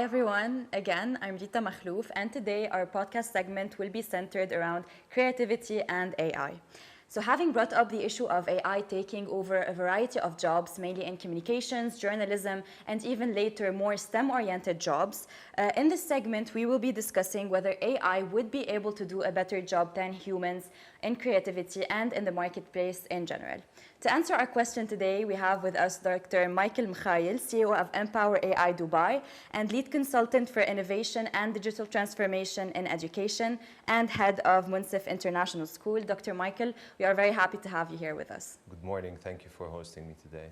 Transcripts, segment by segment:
Hi everyone, again, I'm Rita Makhlouf, and today our podcast segment will be centered around creativity and AI. So having brought up the issue of AI taking over a variety of jobs, mainly in communications, journalism, and even later more STEM-oriented jobs, in this segment we will be discussing whether AI would be able to do a better job than humans in creativity and in the marketplace in general. To answer our question today, we have with us Dr. Michael Mkhail, CEO of Empower AI Dubai and lead consultant for innovation and digital transformation in education and head of Munsif International School. Dr. Michael, we are very happy to have you here with us. Good morning. Thank you for hosting me today.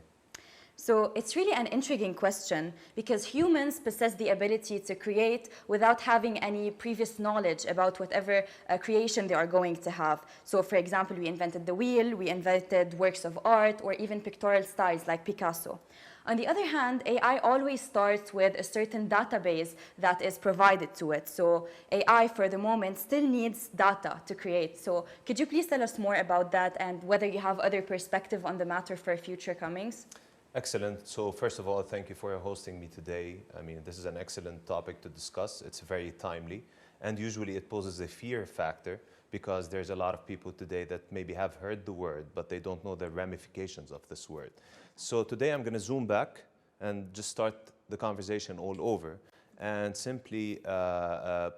So it's really an intriguing question because humans possess the ability to create without having any previous knowledge about whatever creation they are going to have. So for example, we invented the wheel, we invented works of art, or even pictorial styles like Picasso. On the other hand, AI always starts with a certain database that is provided to it. So AI, for the moment, still needs data to create. So could you please tell us more about that and whether you have other perspective on the matter for future comings? Excellent. So first of all, thank you for hosting me today. I mean, this is an excellent topic to discuss. It's very timely. And usually it poses a fear factor because there's a lot of people today that maybe have heard the word, but they don't know the ramifications of this word. So today I'm going to zoom back and just start the conversation all over and simply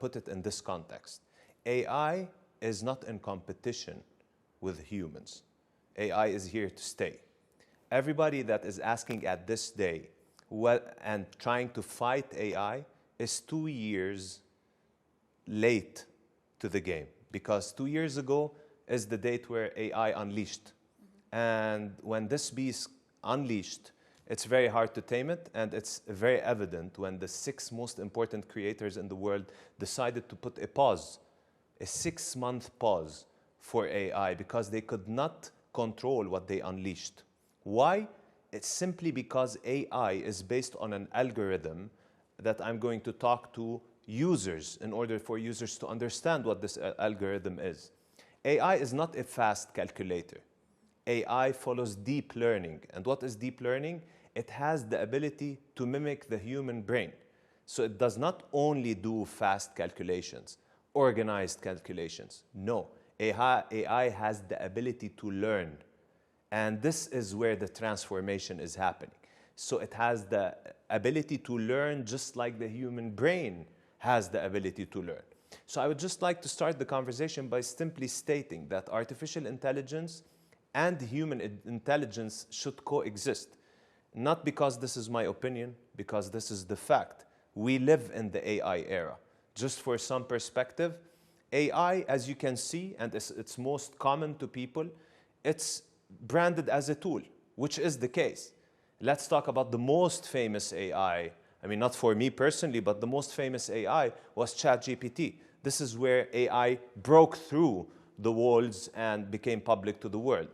put it in this context. AI is not in competition with humans. AI is here to stay. Everybody that is asking at this day and trying to fight AI is 2 years late to the game because 2 years ago is the date where AI unleashed. And when this beast unleashed, it's very hard to tame it, and it's very evident when the 6 most important creators in the world decided to put a pause, a 6-month pause for AI because they could not control what they unleashed. Why? It's simply because AI is based on an algorithm that I'm going to talk to users in order for users to understand what this algorithm is. AI is not a fast calculator. AI follows deep learning. And what is deep learning? It has the ability to mimic the human brain. So it does not only do fast calculations, organized calculations. No, AI has the ability to learn. And this is where the transformation is happening. So it has the ability to learn just like the human brain has the ability to learn. So I would just like to start the conversation by simply stating that artificial intelligence and human intelligence should coexist. Not because this is my opinion, because this is the fact. We live in the AI era. Just for some perspective, AI, as you can see, and it's most common to people, it's branded as a tool, which is the case. Let's talk about the most famous AI. I mean, not for me personally, but the most famous AI was ChatGPT. This is where AI broke through the walls and became public to the world.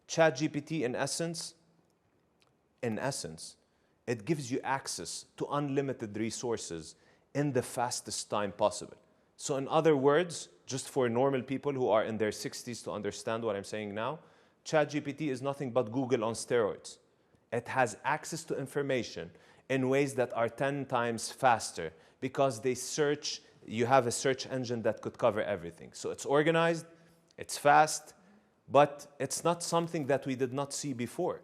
ChatGPT, in essence, it gives you access to unlimited resources in the fastest time possible. So in other words, just for normal people who are in their 60s to understand what I'm saying now, ChatGPT is nothing but Google on steroids. It has access to information in ways that are 10 times faster because they search, you have a search engine that could cover everything. So it's organized, it's fast, but it's not something that we did not see before.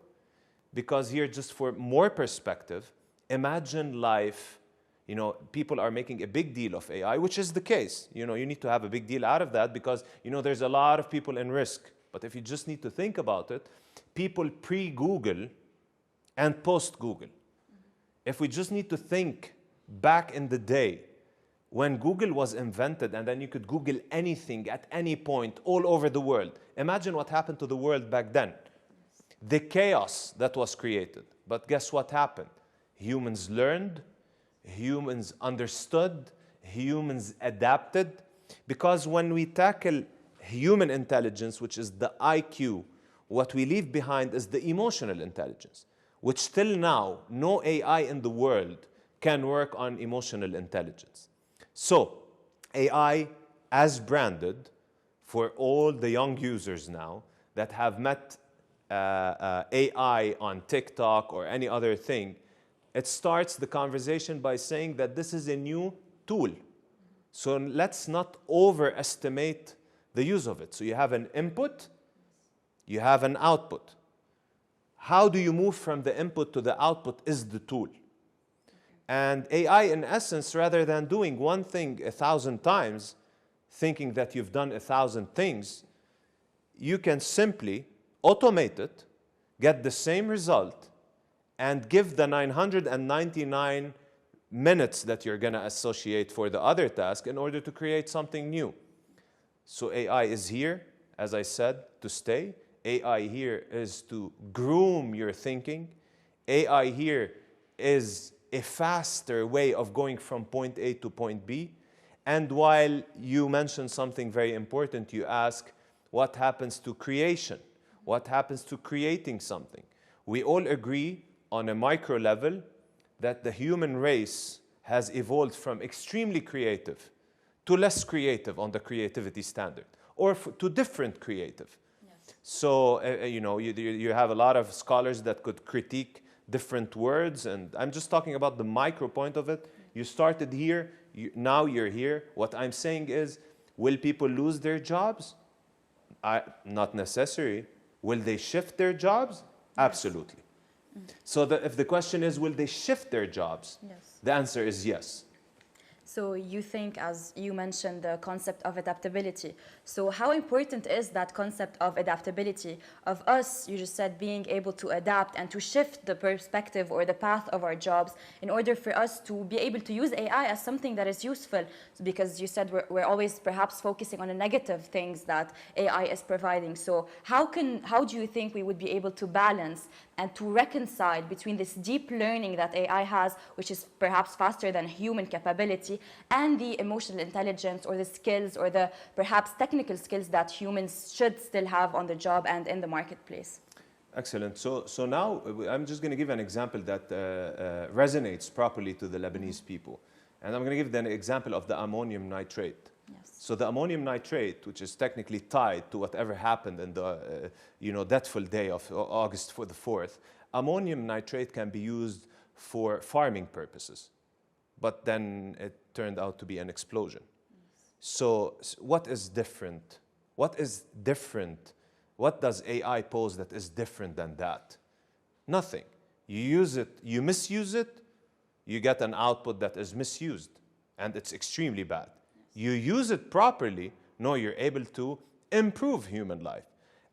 Because here, just for more perspective, imagine life, people are making a big deal of AI, which is the case. You need to have a big deal out of that because, there's a lot of people in risk. But if you just need to think about it, people pre-Google and post-Google. If we just need to think back in the day when Google was invented and then you could Google anything at any point all over the world, imagine what happened to the world back then. The chaos that was created. But guess what happened? Humans learned, humans understood, humans adapted. Because when we tackle human intelligence, which is the IQ, what we leave behind is the emotional intelligence, which till now, no AI in the world can work on emotional intelligence. So, AI, as branded, for all the young users now that have met AI on TikTok or any other thing, It starts the conversation by saying that this is a new tool. So let's not overestimate the use of it. So you have an input, you have an output. How do you move from the input to the output is the tool. And AI, in essence, rather than doing one thing 1,000 times, thinking that you've done 1,000 things, you can simply automate it, get the same result, and give the 999 minutes that you're going to associate for the other task in order to create something new. So AI is here, as I said, to stay. AI here is to groom your thinking. AI here is a faster way of going from point A to point B. And while you mentioned something very important, you ask, what happens to creation? What happens to creating something? We all agree on a micro level that the human race has evolved from extremely creative to less creative on the creativity standard, or to different creative. Yes. So, you have a lot of scholars that could critique different words, and I'm just talking about the micro point of it. You started here, now you're here. What I'm saying is, will people lose their jobs? Not necessary. Will they shift their jobs? Absolutely. So if the question is, will they shift their jobs? Yes. The answer is yes. So you think, as you mentioned, the concept of adaptability. So how important is that concept of adaptability, of us, you just said, being able to adapt and to shift the perspective or the path of our jobs in order for us to be able to use AI as something that is useful? Because you said we're always perhaps focusing on the negative things that AI is providing. So how do you think we would be able to balance and to reconcile between this deep learning that AI has, which is perhaps faster than human capability, and the emotional intelligence or the skills or the perhaps technical skills that humans should still have on the job and in the marketplace? Excellent. So now I'm just going to give an example that resonates properly to the Lebanese people. And I'm going to give an example of the ammonium nitrate. Yes. So the ammonium nitrate, which is technically tied to whatever happened in the deathful day of August the 4th, ammonium nitrate can be used for farming purposes. But then it turned out to be an explosion. Yes. So what is different? What is different? What does AI pose that is different than that? Nothing. You use it, you misuse it, you get an output that is misused, and it's extremely bad. You use it properly, no, you're able to improve human life.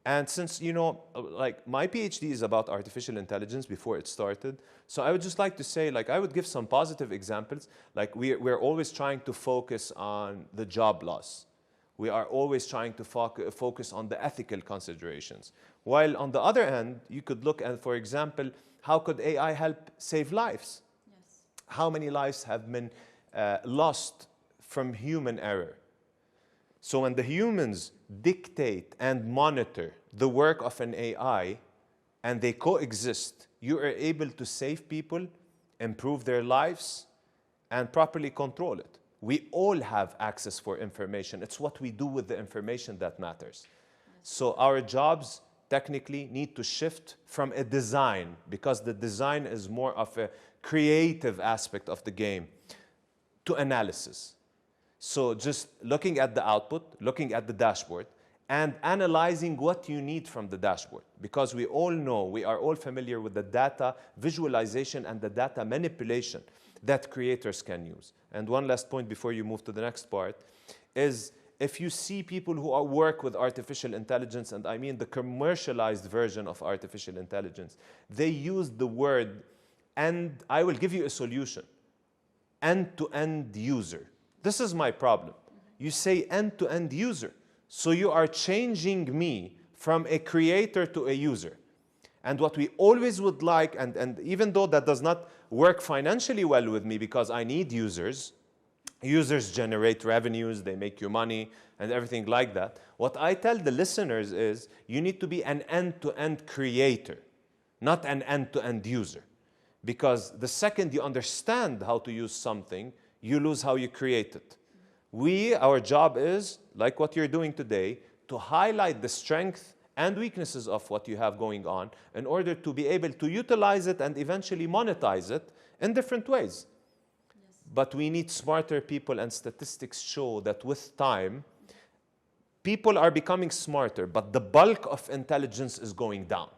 And since, like my PhD is about artificial intelligence before it started, so I would just like to say, I would give some positive examples. Like we're always trying to focus on the job loss. We are always trying to focus on the ethical considerations. While on the other hand, you could look at, for example, how could AI help save lives? Yes. How many lives have been lost from human error? So when the humans dictate and monitor the work of an AI and they coexist, you are able to save people, improve their lives, and properly control it. We all have access for information. It's what we do with the information that matters. So our jobs technically need to shift from a design, because the design is more of a creative aspect of the game, to analysis. So just looking at the output, looking at the dashboard, and analyzing what you need from the dashboard. Because we all know, we are all familiar with the data visualization and the data manipulation that creators can use. And one last point before you move to the next part is, if you see people who work with artificial intelligence, and I mean the commercialized version of artificial intelligence, they use the word, and I will give you a solution, end-to-end user. This is my problem. You say end-to-end user. So you are changing me from a creator to a user. And what we always would like, and even though that does not work financially well with me because I need users, users generate revenues, they make you money, and everything like that. What I tell the listeners is, you need to be an end-to-end creator, not an end-to-end user. Because the second you understand how to use something, you lose how you create it. Our job is, like what you're doing today, to highlight the strength and weaknesses of what you have going on in order to be able to utilize it and eventually monetize it in different ways. But we need smarter people, and statistics show that with time, people are becoming smarter, but the bulk of intelligence is going down.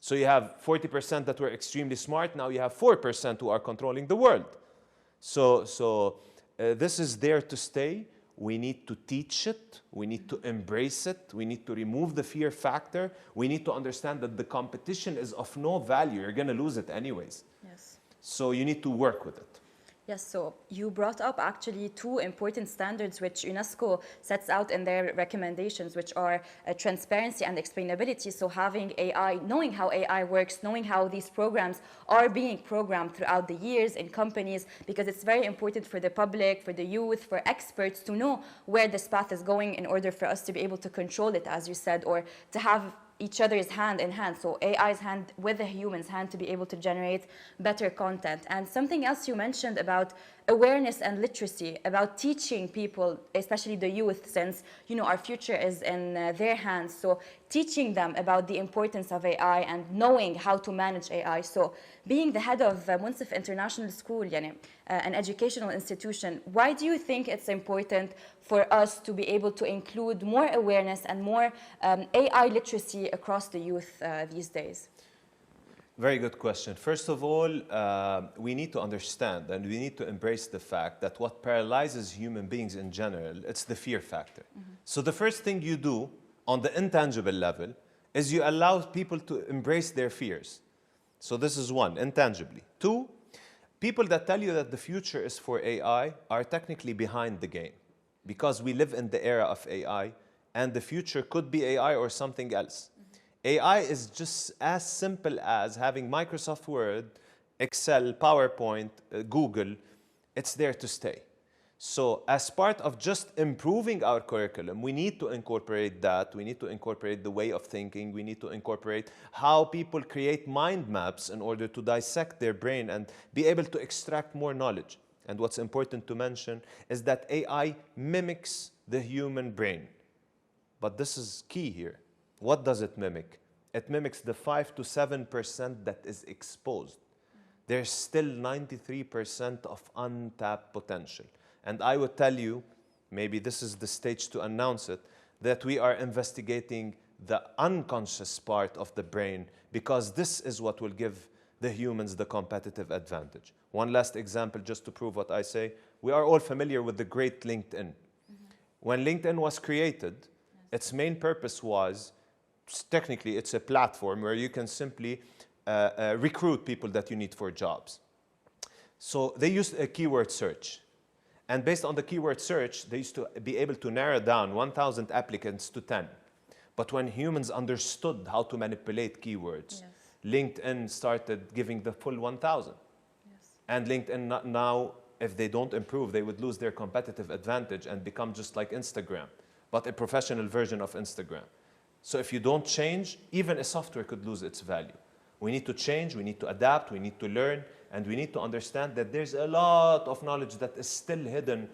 So you have 40% that were extremely smart, now you have 4% who are controlling the world. So this is there to stay. We need to teach it. We need to embrace it. We need to remove the fear factor. We need to understand that the competition is of no value. You're going to lose it anyways. Yes. So you need to work with it. Yes, so you brought up actually two important standards which UNESCO sets out in their recommendations, which are transparency and explainability. So having AI, knowing how AI works, knowing how these programs are being programmed throughout the years in companies, because it's very important for the public, for the youth, for experts to know where this path is going in order for us to be able to control it, as you said, or to have each other's hand in hand, so AI's hand with the human's hand to be able to generate better content. And something else you mentioned about awareness and literacy, about teaching people, especially the youth, since our future is in their hands. So teaching them about the importance of AI and knowing how to manage AI. So being the head of Munsif International School, an educational institution, why do you think it's important for us to be able to include more awareness and more AI literacy across the youth these days? Very good question. First of all, we need to understand and we need to embrace the fact that what paralyzes human beings in general, it's the fear factor. So the first thing you do on the intangible level is you allow people to embrace their fears. So this is one, intangibly. Two, people that tell you that the future is for AI are technically behind the game, because we live in the era of AI and the future could be AI or something else. AI is just as simple as having Microsoft Word, Excel, PowerPoint, Google. It's there to stay. So as part of just improving our curriculum, we need to incorporate that. We need to incorporate the way of thinking. We need to incorporate how people create mind maps in order to dissect their brain and be able to extract more knowledge. And what's important to mention is that AI mimics the human brain. But this is key here. What does it mimic? It mimics the 5 to 7% that is exposed. There's still 93% of untapped potential. And I would tell you, maybe this is the stage to announce it, that we are investigating the unconscious part of the brain, because this is what will give the humans the competitive advantage. One last example, just to prove what I say. We are all familiar with the great LinkedIn. When LinkedIn was created, its main purpose was, technically, it's a platform where you can simply recruit people that you need for jobs. So they used a keyword search. And based on the keyword search, they used to be able to narrow down 1,000 applicants to 10. But when humans understood how to manipulate keywords, LinkedIn started giving the full 1,000. And LinkedIn now, if they don't improve, they would lose their competitive advantage and become just like Instagram, but a professional version of Instagram. So if you don't change, even a software could lose its value. We need to change, we need to adapt, we need to learn, and we need to understand that there's a lot of knowledge that is still hidden,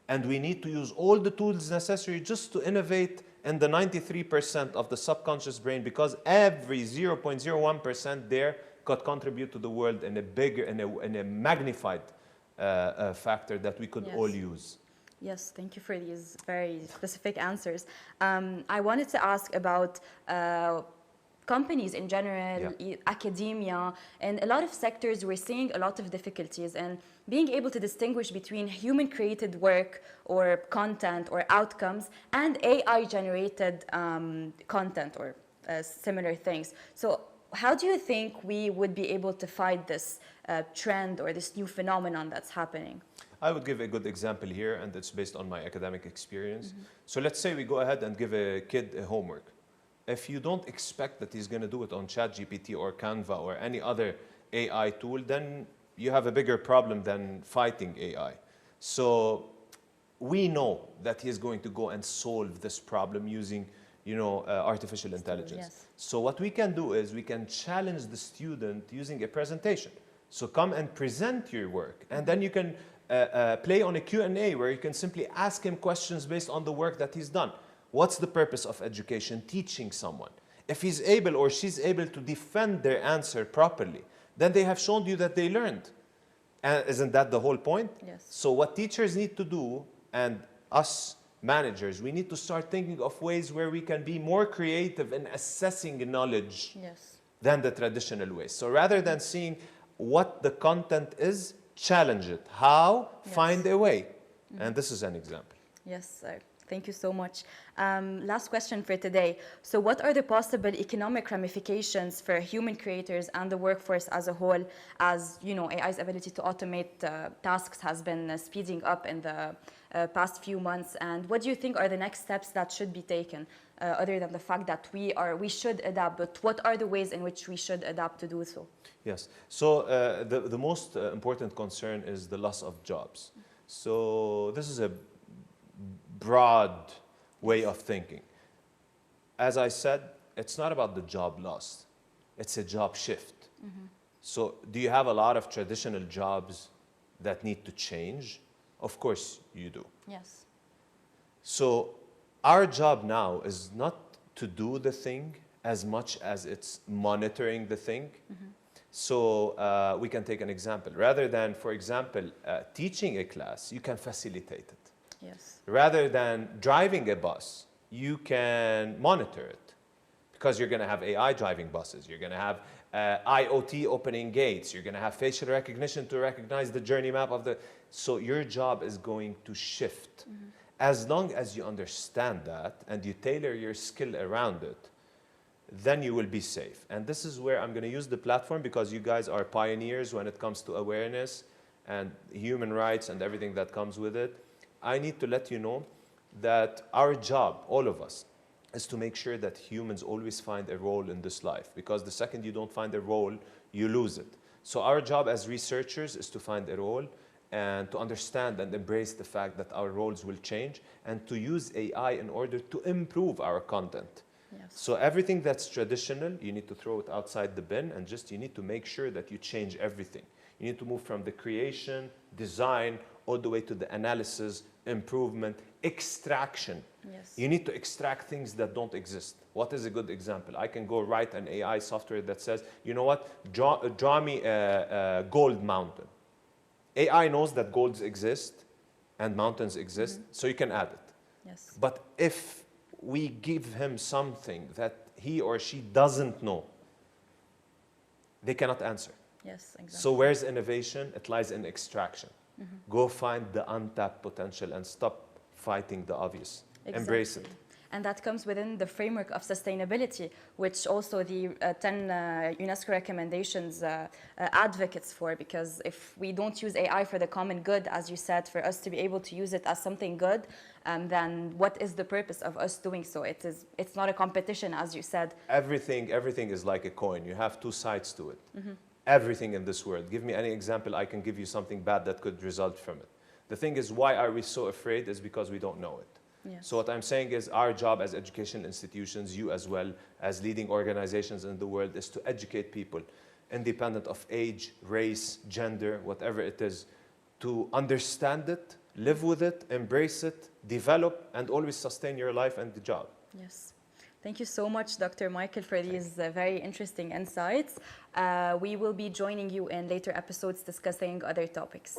and we need to use all the tools necessary just to innovate in the 93% of the subconscious brain, because every 0.01% there could contribute to the world in a bigger, in a magnified factor that we could all use. Yes, thank you for these very specific answers. I wanted to ask about companies in general, academia, and a lot of sectors. We're seeing a lot of difficulties in being able to distinguish between human-created work or content or outcomes and AI-generated content or similar things. So how do you think we would be able to fight this trend or this new phenomenon that's happening? I would give a good example here, and it's based on my academic experience. So let's say we go ahead and give a kid a homework. If you don't expect that he's going to do it on ChatGPT or Canva or any other AI tool, then you have a bigger problem than fighting AI. So we know that he's going to go and solve this problem using artificial intelligence. So what we can do is we can challenge the student using a presentation. So come and present your work, and then you can play on a Q&A where you can simply ask him questions based on the work that he's done. What's the purpose of education? Teaching someone. If he's able or she's able to defend their answer properly, then they have shown you that they learned. And isn't that the whole point? Yes. So what teachers need to do, and us managers, we need to start thinking of ways where we can be more creative in assessing knowledge Yes. than the traditional ways. So rather than seeing what the content is, challenge it. How? Yes. Find a way. And this is an example. Yes, thank you so much. Last question for today. So what are the possible economic ramifications for human creators and the workforce as a whole, as you know, AI's ability to automate tasks has been speeding up in the past few months? And what do you think are the next steps that should be taken, other than the fact that we should adapt, but what are the ways in which we should adapt to do so? Yes. So the most important concern is the loss of jobs. So this is a broad way of thinking. As I said, it's not about the job loss. It's a job shift. So do you have a lot of traditional jobs that need to change? Of course you do. Yes. So our job now is not to do the thing as much as it's monitoring the thing. So we can take an example. Rather than, for example, teaching a class, you can facilitate it. Yes. Rather than driving a bus, you can monitor it, because you're going to have AI driving buses. You're going to have IoT opening gates. You're going to have facial recognition to recognize the journey map of the... So your job is going to shift. As long as you understand that and you tailor your skill around it, then you will be safe. And this is where I'm going to use the platform, because you guys are pioneers when it comes to awareness and human rights and everything that comes with it. I need to let you know that our job, all of us, is to make sure that humans always find a role in this life, because the second you don't find a role, you lose it. So our job as researchers is to find a role and to understand and embrace the fact that our roles will change, and to use AI in order to improve our content. Yes. So everything that's traditional, you need to throw it outside the bin, and just you need to make sure that you change everything. You need to move from the creation, design, all the way to the analysis, improvement, extraction. Yes. You need to extract things that don't exist. What is a good example? I can go write an AI software that says, you know what, draw me a gold mountain. AI knows that golds exist and mountains exist, so you can add it. Yes. But if we give him something that he or she doesn't know, they cannot answer. Yes, exactly. So where's innovation? It lies in extraction. Go find the untapped potential and stop fighting the obvious. Embrace it. And that comes within the framework of sustainability, which also the 10 UNESCO recommendations advocates for, because if we don't use AI for the common good, as you said, for us to be able to use it as something good, then what is the purpose of us doing so? It's not a competition, as you said. Everything is like a coin. You have two sides to it. Everything in this world. Give me any example, I can give you something bad that could result from it. The thing is, why are we so afraid? Is because we don't know it. Yes. So what I'm saying is, our job as educational institutions, you as well, as leading organizations in the world, is to educate people, independent of age, race, gender, whatever it is, to understand it, live with it, embrace it, develop, and always sustain your life and the job. Yes. Thank you so much, Dr. Michael, for these very interesting insights. We will be joining you in later episodes discussing other topics.